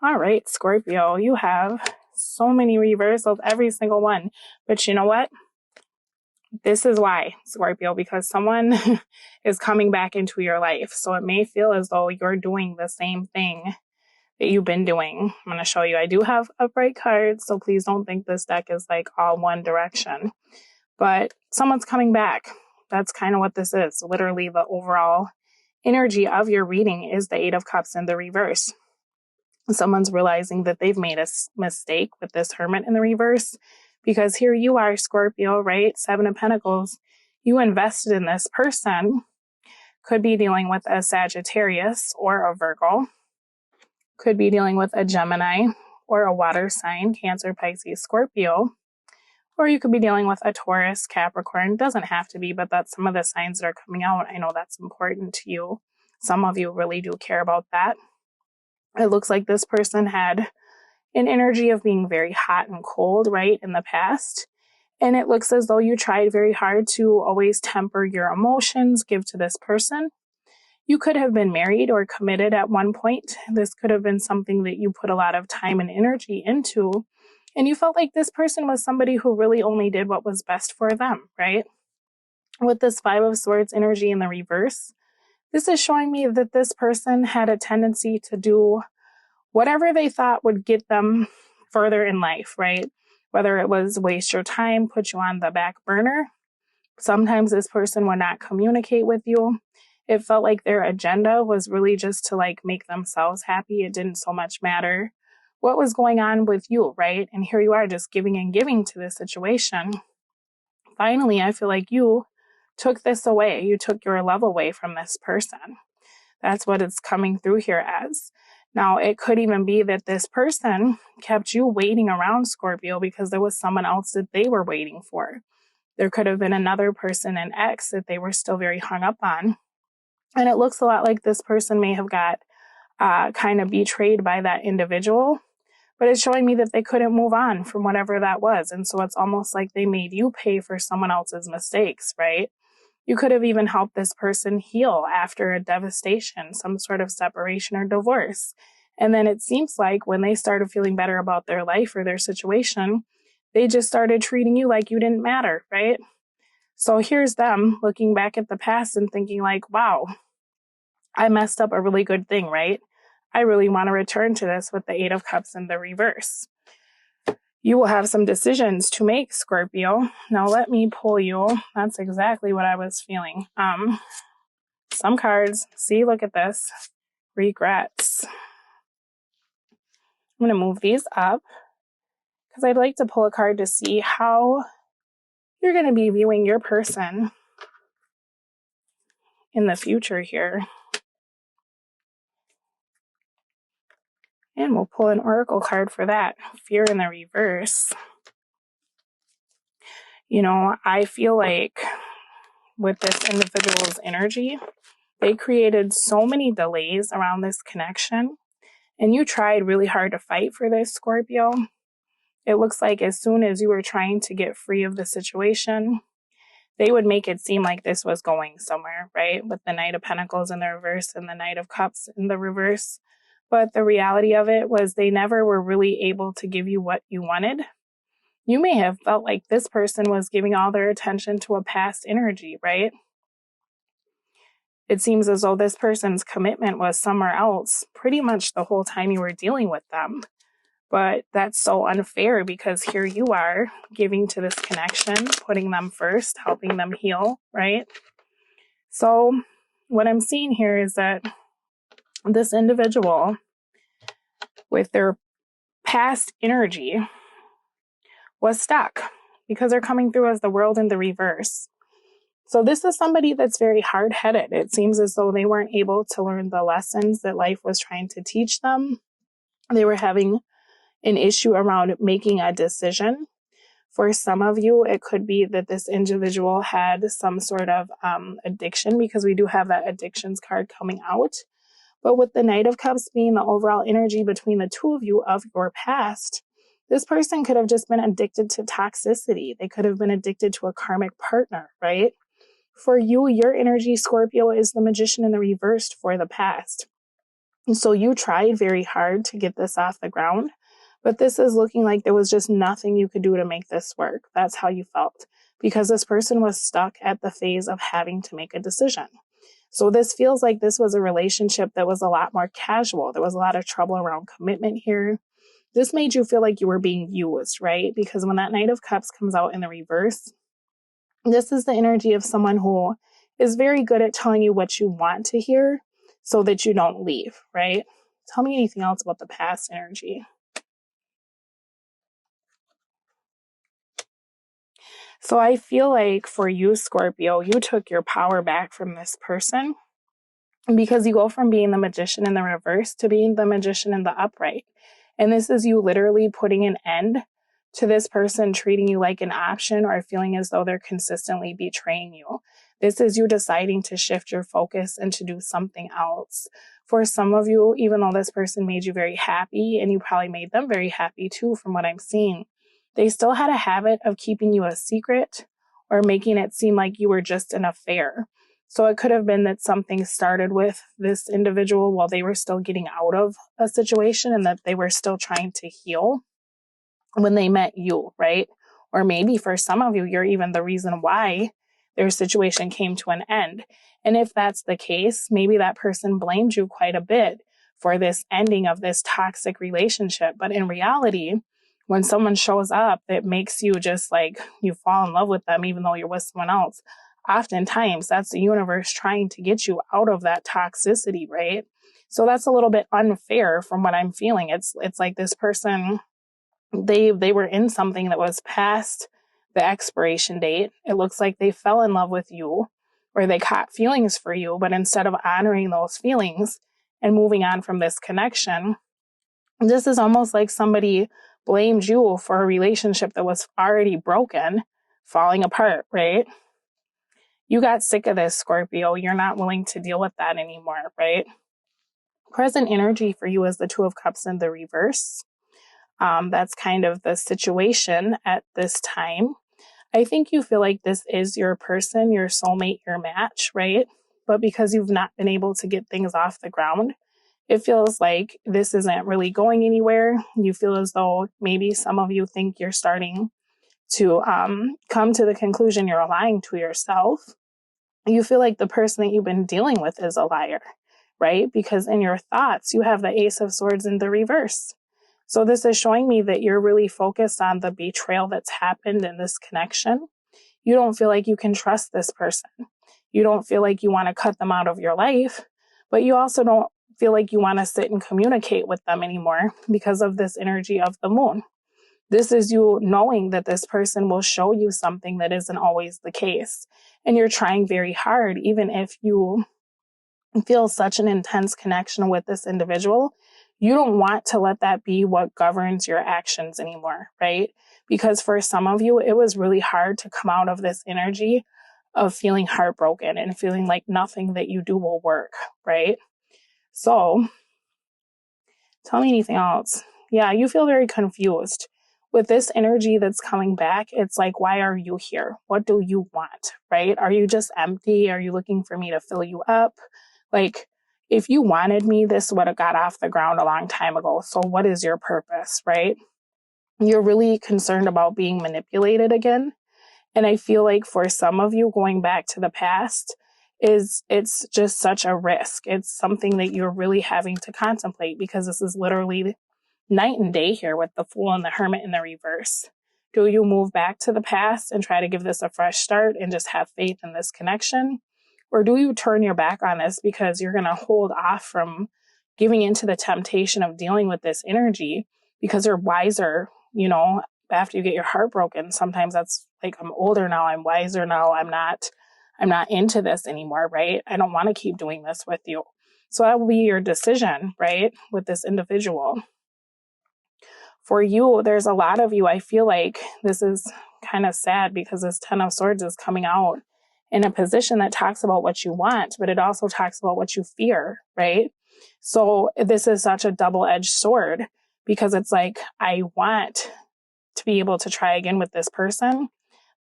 All right, Scorpio, you have so many reversals, every single one. But you know what? This is why, Scorpio, because someone is coming back into your life. So it may feel as though you're doing the same thing that you've been doing. I'm going to show you. I do have upright cards, so please don't think this deck is like all one direction. But someone's coming back. That's kind of what this is. Literally, the overall energy of your reading is the Eight of Cups in the reverse. Someone's realizing that they've made a mistake with this Hermit in the reverse, because here you are, Scorpio, right? Seven of Pentacles. You invested in this person. Could be dealing with a Sagittarius or a Virgo. Could be dealing with a Gemini or a water sign, Cancer, Pisces, Scorpio. Or you could be dealing with a Taurus, Capricorn. Doesn't have to be, but that's some of the signs that are coming out. I know that's important to you. Some of you really do care about that. It looks like this person had an energy of being very hot and cold, right, in the past. And it looks as though you tried very hard to always temper your emotions, give to this person. You could have been married or committed at one point. This could have been something that you put a lot of time and energy into. And you felt like this person was somebody who really only did what was best for them, right? With this Five of Swords energy in the reverse, this is showing me that this person had a tendency to do whatever they thought would get them further in life, right? Whether it was waste your time, put you on the back burner. Sometimes this person would not communicate with you. It felt like their agenda was really just to like make themselves happy. It didn't so much matter what was going on with you, right? And here you are just giving and giving to this situation. Finally, I feel like you took this away. You took your love away from this person. That's what it's coming through here as. Now, it could even be that this person kept you waiting around, Scorpio, because there was someone else that they were waiting for. There could have been another person, an ex, that they were still very hung up on. And it looks a lot like this person may have got kind of betrayed by that individual. But it's showing me that they couldn't move on from whatever that was. And so it's almost like they made you pay for someone else's mistakes, right? You could have even helped this person heal after a devastation, some sort of separation or divorce. And then it seems like when they started feeling better about their life or their situation, they just started treating you like you didn't matter, right? So here's them looking back at the past and thinking like, wow, I messed up a really good thing, right? I really want to return to this with the Eight of Cups in the reverse. You will have some decisions to make, Scorpio. Now let me pull you. That's exactly what I was feeling. Some cards. See, look at this. Regrets. I'm going to move these up because I'd like to pull a card to see how you're going to be viewing your person in the future here. And we'll pull an oracle card for that. Fear in the reverse. You know, I feel like with this individual's energy, they created so many delays around this connection. And you tried really hard to fight for this, Scorpio. It looks like as soon as you were trying to get free of the situation, they would make it seem like this was going somewhere, right? With the Knight of Pentacles in the reverse and the Knight of Cups in the reverse. But the reality of it was they never were really able to give you what you wanted. You may have felt like this person was giving all their attention to a past energy, right? It seems as though this person's commitment was somewhere else pretty much the whole time you were dealing with them. But that's so unfair because here you are giving to this connection, putting them first, helping them heal, right? So what I'm seeing here is that this individual with their past energy was stuck because they're coming through as the World in the reverse. So this is somebody that's very hard-headed. It seems as though they weren't able to learn the lessons that life was trying to teach them. They were having an issue around making a decision. For some of you, it could be that this individual had some sort of addiction, because we do have that addictions card coming out. But with the Knight of Cups being the overall energy between the two of you of your past, this person could have just been addicted to toxicity. They could have been addicted to a karmic partner, right? For you, your energy, Scorpio, is the Magician in the reversed for the past. And so you tried very hard to get this off the ground, but this is looking like there was just nothing you could do to make this work. That's how you felt, because this person was stuck at the phase of having to make a decision. So this feels like this was a relationship that was a lot more casual. There was a lot of trouble around commitment here. This made you feel like you were being used, right? Because when that Knight of Cups comes out in the reverse, this is the energy of someone who is very good at telling you what you want to hear so that you don't leave, right? Tell me anything else about the past energy. So I feel like for you, Scorpio, you took your power back from this person, because you go from being the Magician in the reverse to being the Magician in the upright. And this is you literally putting an end to this person treating you like an option or feeling as though they're consistently betraying you. This is you deciding to shift your focus and to do something else. For some of you, even though this person made you very happy, and you probably made them very happy too from what I'm seeing, they still had a habit of keeping you a secret or making it seem like you were just an affair. So it could have been that something started with this individual while they were still getting out of a situation, and that they were still trying to heal when they met you, right? Or maybe for some of you, you're even the reason why their situation came to an end. And if that's the case, maybe that person blamed you quite a bit for this ending of this toxic relationship. But in reality, when someone shows up that makes you just like, you fall in love with them, even though you're with someone else, oftentimes that's the universe trying to get you out of that toxicity, right? So that's a little bit unfair from what I'm feeling. It's like this person, they were in something that was past the expiration date. It looks like they fell in love with you, or they caught feelings for you, but instead of honoring those feelings and moving on from this connection, this is almost like somebody blamed you for a relationship that was already broken, falling apart, right? You got sick of this, Scorpio. You're not willing to deal with that anymore, right? Present energy for you is the Two of Cups in the reverse. That's kind of the situation at this time. I think you feel like this is your person, your soulmate, your match, right? But because you've not been able to get things off the ground, it feels like this isn't really going anywhere. You feel as though maybe some of you think you're starting to come to the conclusion you're lying to yourself. You feel like the person that you've been dealing with is a liar, right? Because in your thoughts, you have the Ace of Swords in the reverse. So this is showing me that you're really focused on the betrayal that's happened in this connection. You don't feel like you can trust this person. You don't feel like you want to cut them out of your life, but you also don't feel like you want to sit and communicate with them anymore because of this energy of the moon. This is you knowing that this person will show you something that isn't always the case. And you're trying very hard, even if you feel such an intense connection with this individual, you don't want to let that be what governs your actions anymore, right? Because for some of you, it was really hard to come out of this energy of feeling heartbroken and feeling like nothing that you do will work, right? So tell me anything else. Yeah, you feel very confused. With this energy that's coming back, it's like, why are you here? What do you want, right? Are you just empty? Are you looking for me to fill you up? Like, if you wanted me, this would have got off the ground a long time ago. So what is your purpose, right? You're really concerned about being manipulated again. And I feel like for some of you, going back to the past it's just such a risk. It's something that you're really having to contemplate, because this is literally night and day here with the Fool and the Hermit in the reverse. Do you move back to the past and try to give this a fresh start and just have faith in this connection? Or do you turn your back on this because you're going to hold off from giving into the temptation of dealing with this energy because you're wiser, after you get your heart broken? Sometimes that's like, I'm older now, I'm wiser now, I'm not into this anymore, right? I don't want to keep doing this with you. So that will be your decision, right? With this individual. For you, there's a lot of you, I feel like this is kind of sad because this Ten of Swords is coming out in a position that talks about what you want, but it also talks about what you fear, right? So this is such a double-edged sword, because it's like, I want to be able to try again with this person,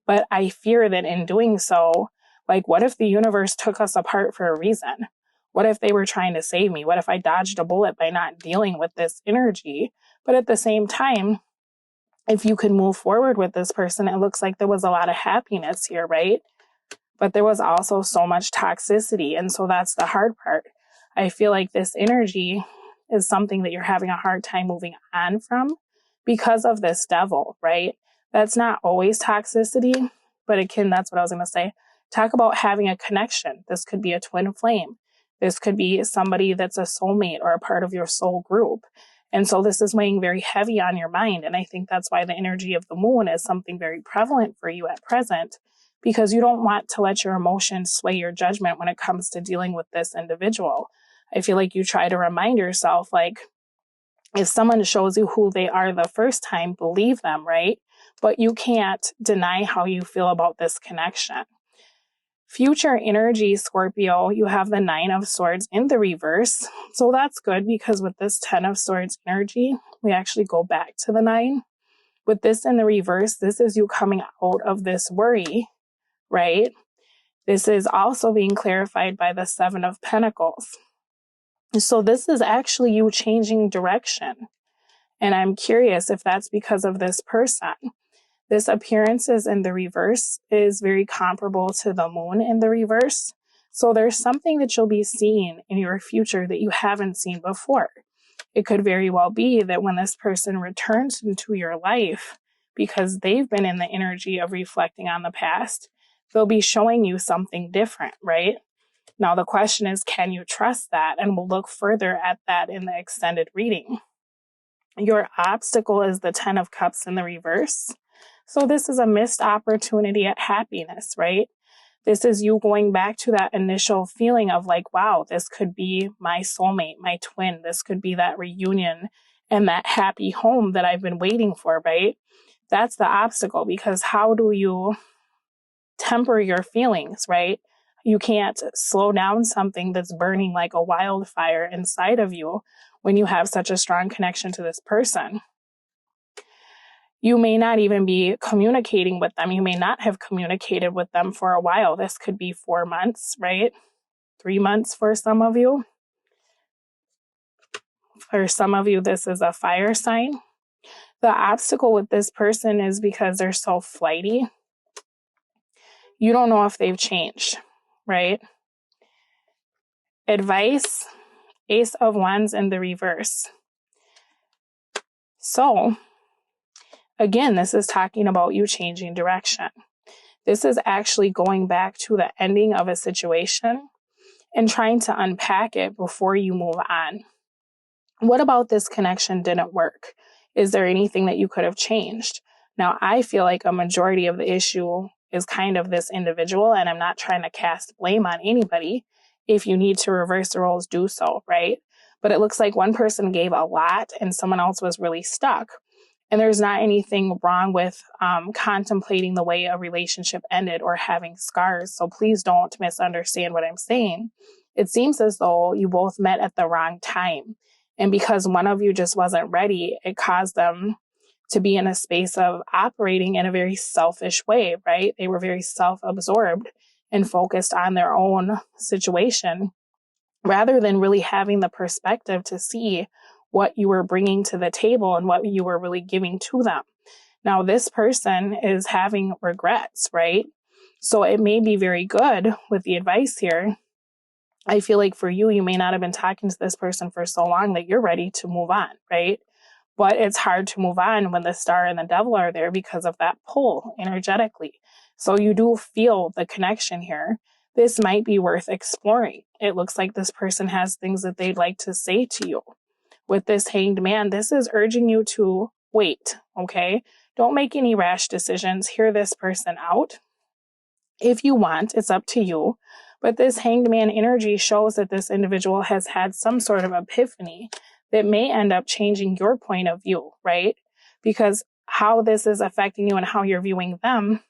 but I fear that in doing so, like, what if the universe took us apart for a reason? What if they were trying to save me? What if I dodged a bullet by not dealing with this energy? But at the same time, if you could move forward with this person, it looks like there was a lot of happiness here, right? But there was also so much toxicity. And so that's the hard part. I feel like this energy is something that you're having a hard time moving on from because of this devil, right? That's not always toxicity, but it can, that's what I was going to say. Talk about having a connection. This could be a twin flame. This could be somebody that's a soulmate or a part of your soul group. And so this is weighing very heavy on your mind. And I think that's why the energy of the moon is something very prevalent for you at present, because you don't want to let your emotions sway your judgment when it comes to dealing with this individual. I feel like you try to remind yourself, like, if someone shows you who they are the first time, believe them, right? But you can't deny how you feel about this connection. Future energy, Scorpio, you have the 9 of Swords in the reverse. So that's good, because with this 10 of Swords energy, we actually go back to the 9. With this in the reverse, this is you coming out of this worry, right? This is also being clarified by the 7 of Pentacles. So this is actually you changing direction. And I'm curious if that's because of this person. This appearances in the reverse is very comparable to the moon in the reverse. So there's something that you'll be seeing in your future that you haven't seen before. It could very well be that when this person returns into your life, because they've been in the energy of reflecting on the past, they'll be showing you something different, right? Now, the question is, can you trust that? And we'll look further at that in the extended reading. Your obstacle is the 10 of Cups in the reverse. So this is a missed opportunity at happiness, right? This is you going back to that initial feeling of like, wow, this could be my soulmate, my twin. This could be that reunion and that happy home that I've been waiting for, right? That's the obstacle, because how do you temper your feelings, right? You can't slow down something that's burning like a wildfire inside of you when you have such a strong connection to this person. You may not even be communicating with them. You may not have communicated with them for a while. This could be 4 months, right? 3 months for some of you. For some of you, this is a fire sign. The obstacle with this person is because they're so flighty. You don't know if they've changed, right? Advice, Ace of Wands in the reverse. So, again, this is talking about you changing direction. This is actually going back to the ending of a situation and trying to unpack it before you move on. What about this connection didn't work? Is there anything that you could have changed? Now, I feel like a majority of the issue is kind of this individual, and I'm not trying to cast blame on anybody. If you need to reverse the roles, do so, right? But it looks like one person gave a lot and someone else was really stuck. And there's not anything wrong with contemplating the way a relationship ended or having scars. So please don't misunderstand what I'm saying. It seems as though you both met at the wrong time. And because one of you just wasn't ready, it caused them to be in a space of operating in a very selfish way, right? They were very self-absorbed and focused on their own situation rather than really having the perspective to see what you were bringing to the table and what you were really giving to them. Now, this person is having regrets, right? So it may be very good with the advice here. I feel like for you, you may not have been talking to this person for so long that you're ready to move on, right? But it's hard to move on when the star and the devil are there because of that pull energetically. So you do feel the connection here. This might be worth exploring. It looks like this person has things that they'd like to say to you. With this Hanged Man, this is urging you to wait, okay? Don't make any rash decisions. Hear this person out. If you want, it's up to you. But this Hanged Man energy shows that this individual has had some sort of epiphany that may end up changing your point of view, right? Because how this is affecting you and how you're viewing them,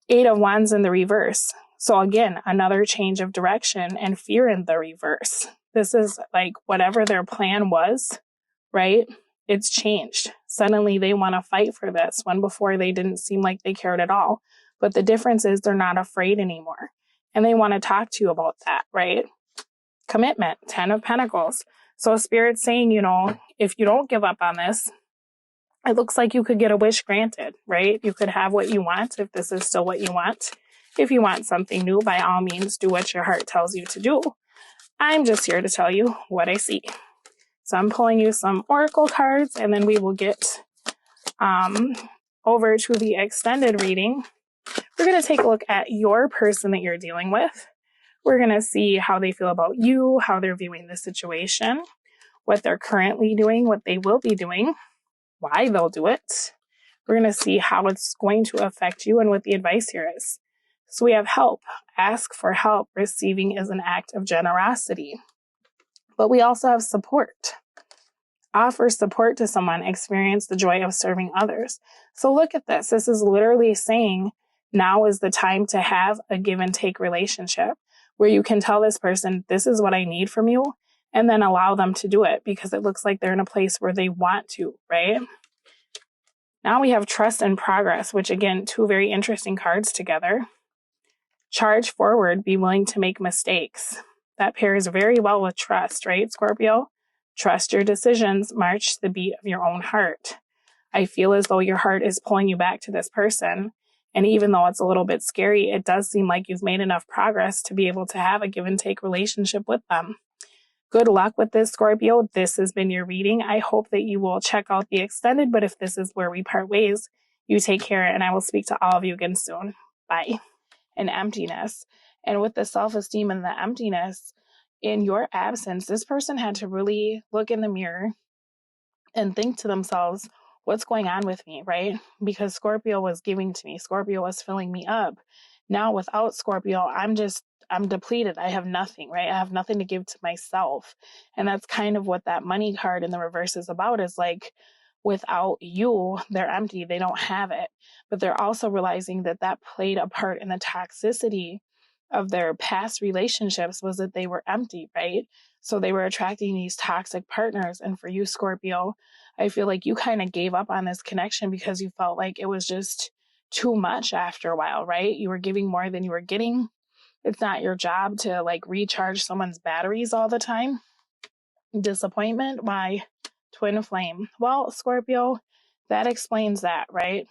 8 of Wands in the reverse. So again, another change of direction and fear in the reverse. This is like whatever their plan was, right? It's changed. Suddenly they want to fight for this when before they didn't seem like they cared at all. But the difference is they're not afraid anymore. And they want to talk to you about that, right? Commitment, 10 of Pentacles. So Spirit's saying, if you don't give up on this, it looks like you could get a wish granted, right? You could have what you want if this is still what you want. If you want something new, by all means, do what your heart tells you to do. I'm just here to tell you what I see. So I'm pulling you some oracle cards, and then we will get over to the extended reading. We're going to take a look at your person that you're dealing with. We're going to see how they feel about you, how they're viewing the situation, what they're currently doing, what they will be doing, why they'll do it. We're going to see how it's going to affect you and what the advice here is. So we have help. Ask for help. Receiving is an act of generosity. But we also have support. Offer support to someone. Experience the joy of serving others. So look at this. This is literally saying now is the time to have a give and take relationship where you can tell this person, this is what I need from you, and then allow them to do it because it looks like they're in a place where they want to, right? Now we have trust and progress, which again, two very interesting cards together. Charge forward, be willing to make mistakes. That pairs very well with trust, right, Scorpio? Trust your decisions, march the beat of your own heart. I feel as though your heart is pulling you back to this person. And even though it's a little bit scary, it does seem like you've made enough progress to be able to have a give and take relationship with them. Good luck with this, Scorpio. This has been your reading. I hope that you will check out the extended, but if this is where we part ways, you take care, and I will speak to all of you again soon. Bye. And emptiness. And with the self-esteem and the emptiness, in your absence, this person had to really look in the mirror and think to themselves, what's going on with me, right? Because Scorpio was giving to me. Scorpio was filling me up. Now without Scorpio, I'm depleted. I have nothing, right? I have nothing to give to myself. And that's kind of what that money card in the reverse is about, is like, without you, they're empty. They don't have it. But they're also realizing that that played a part in the toxicity of their past relationships, was that they were empty, right? So they were attracting these toxic partners. And for you, Scorpio, I feel like you kind of gave up on this connection because you felt like it was just too much after a while, right? You were giving more than you were getting. It's not your job to like recharge someone's batteries all the time. Disappointment. Why? Twin flame. Well, Scorpio, that explains that, right?